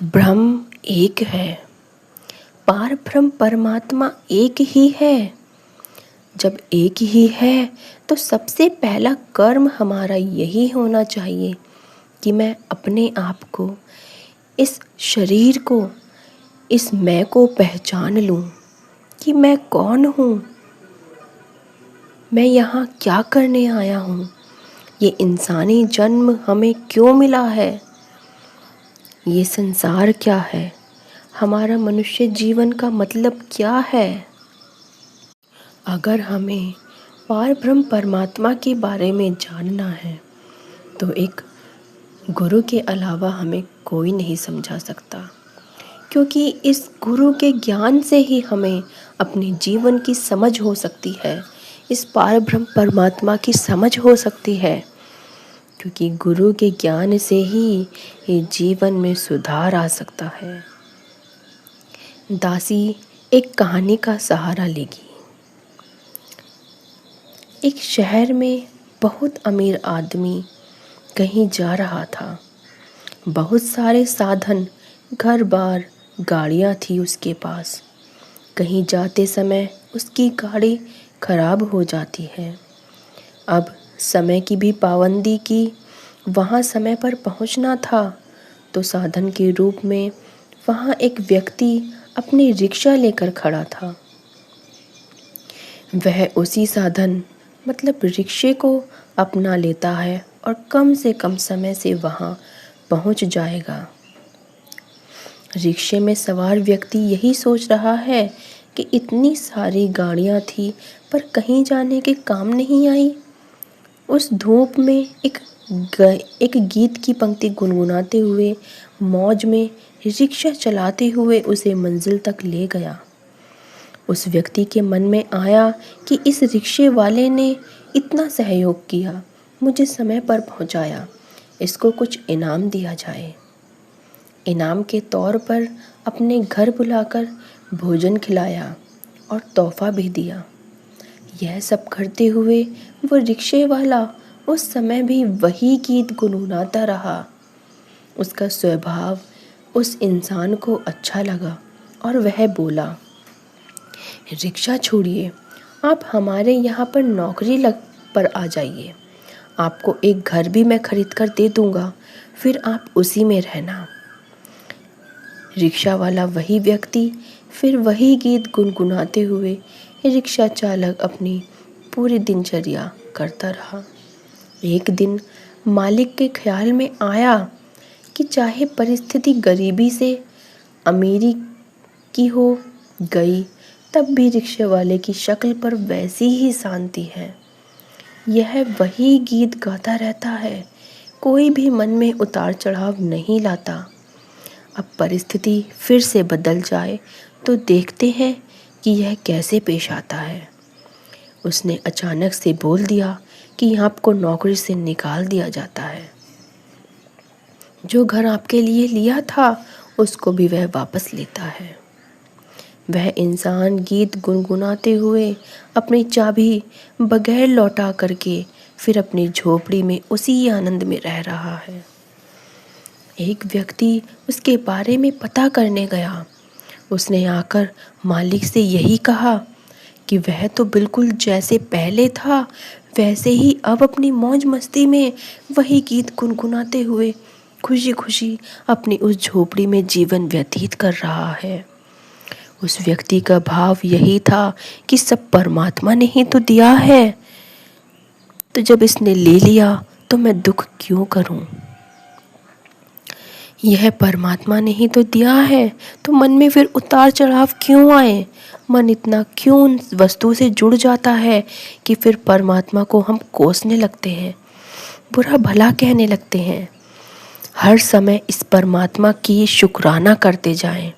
ब्रह्म एक है। पार ब्रह्म परमात्मा एक ही है। जब एक ही है तो सबसे पहला कर्म हमारा यही होना चाहिए कि मैं अपने आप को, इस शरीर को, इस मैं को पहचान लूं कि मैं कौन हूँ, मैं यहाँ क्या करने आया हूँ, ये इंसानी जन्म हमें क्यों मिला है, ये संसार क्या है, हमारा मनुष्य जीवन का मतलब क्या है। अगर हमें पार ब्रह्म परमात्मा के बारे में जानना है तो एक गुरु के अलावा हमें कोई नहीं समझा सकता, क्योंकि इस गुरु के ज्ञान से ही हमें अपने जीवन की समझ हो सकती है, इस पार ब्रह्म परमात्मा की समझ हो सकती है, क्योंकि गुरु के ज्ञान से ही ये जीवन में सुधार आ सकता है। दासी एक कहानी का सहारा लेगी। एक शहर में बहुत अमीर आदमी कहीं जा रहा था। बहुत सारे साधन, घर बार, गाड़ियाँ थी उसके पास। कहीं जाते समय उसकी गाड़ी खराब हो जाती है। अब समय की भी पाबंदी की, वहाँ समय पर पहुँचना था, तो साधन के रूप में वहाँ एक व्यक्ति अपनी रिक्शा लेकर खड़ा था। वह उसी साधन मतलब रिक्शे को अपना लेता है और कम से कम समय से वहाँ पहुँच जाएगा। रिक्शे में सवार व्यक्ति यही सोच रहा है कि इतनी सारी गाड़ियाँ थी पर कहीं जाने के काम नहीं आई। उस धूप में एक गीत की पंक्ति गुनगुनाते हुए मौज में रिक्शा चलाते हुए उसे मंजिल तक ले गया। उस व्यक्ति के मन में आया कि इस रिक्शे वाले ने इतना सहयोग किया, मुझे समय पर पहुंचाया, इसको कुछ इनाम दिया जाए। इनाम के तौर पर अपने घर बुलाकर भोजन खिलाया और तोहफा भी दिया। यह सब करते हुए वो रिक्शे वाला उस समय भी वही गीत गुनगुनाता रहा। उसका स्वभाव उस इंसान को अच्छा लगा और वह बोला, रिक्शा छोड़िए, आप हमारे यहाँ पर नौकरी पर आ जाइए। आपको एक घर भी मैं खरीद कर दे दूँगा, फिर आप उसी में रहना। रिक्शा वाला वही व्यक्ति फिर वही गीत गुनगुनाते हुए रिक्शा चालक अपनी पूरी दिनचर्या करता रहा। एक दिन मालिक के ख्याल में आया कि चाहे परिस्थिति गरीबी से अमीरी की हो गई, तब भी रिक्शे वाले की शक्ल पर वैसी ही शांति है। यह वही गीत गाता रहता है, कोई भी मन में उतार चढ़ाव नहीं लाता। अब परिस्थिति फिर से बदल जाए तो देखते हैं कि यह कैसे पेश आता है। उसने अचानक से बोल दिया कि आपको नौकरी से निकाल दिया जाता है। जो घर आपके लिए लिया था उसको भी वह वापस लेता है। वह इंसान गीत गुनगुनाते हुए अपनी चाबी बगैर लौटा करके फिर अपनी झोपड़ी में उसी आनंद में रह रहा है। एक व्यक्ति उसके बारे में पता करने गया। उसने आकर मालिक से यही कहा कि वह तो बिल्कुल जैसे पहले था वैसे ही अब अपनी मौज मस्ती में वही गीत गुनगुनाते हुए खुशी खुशी अपनी उस झोपड़ी में जीवन व्यतीत कर रहा है। उस व्यक्ति का भाव यही था कि सब परमात्मा ने ही तो दिया है, तो जब इसने ले लिया तो मैं दुख क्यों करूं। यह परमात्मा ने ही तो दिया है, तो मन में फिर उतार चढ़ाव क्यों आए। मन इतना क्यों उन वस्तु से जुड़ जाता है कि फिर परमात्मा को हम कोसने लगते हैं, बुरा भला कहने लगते हैं। हर समय इस परमात्मा की शुक्राना करते जाएं।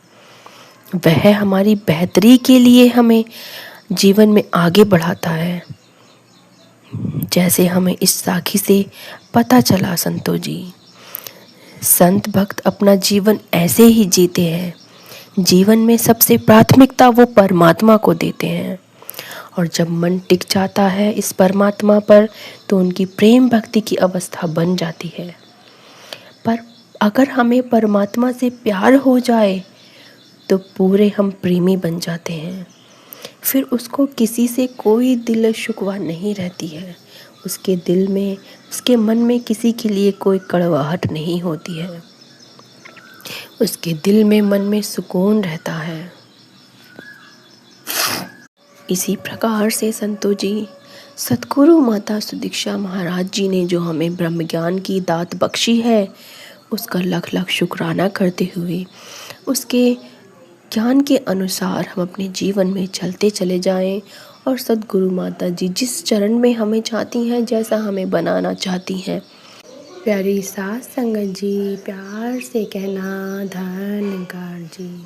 वह हमारी बेहतरी के लिए हमें जीवन में आगे बढ़ाता है। जैसे हमें इस साखी से पता चला संतों जी, संत भक्त अपना जीवन ऐसे ही जीते हैं। जीवन में सबसे प्राथमिकता वो परमात्मा को देते हैं, और जब मन टिक जाता है इस परमात्मा पर तो उनकी प्रेम भक्ति की अवस्था बन जाती है। पर अगर हमें परमात्मा से प्यार हो जाए तो पूरे हम प्रेमी बन जाते हैं। फिर उसको किसी से कोई दिल शुक्वा नहीं रहती है। उसके दिल में, उसके मन में किसी के लिए कोई कड़वाहट नहीं होती है। उसके दिल में, मन में सुकून रहता है। इसी प्रकार से संतो जी, सतगुरु माता सुदीक्षा महाराज जी ने जो हमें ब्रह्म ज्ञान की दात बख्शी है, उसका लख लख शुक्राना करते हुए उसके ज्ञान के अनुसार हम अपने जीवन में चलते चले जाएं और सतगुरु माता जी जिस चरण में हमें चाहती हैं, जैसा हमें बनाना चाहती हैं। प्यारी सास संगत जी, प्यार से कहना धन्यकार जी।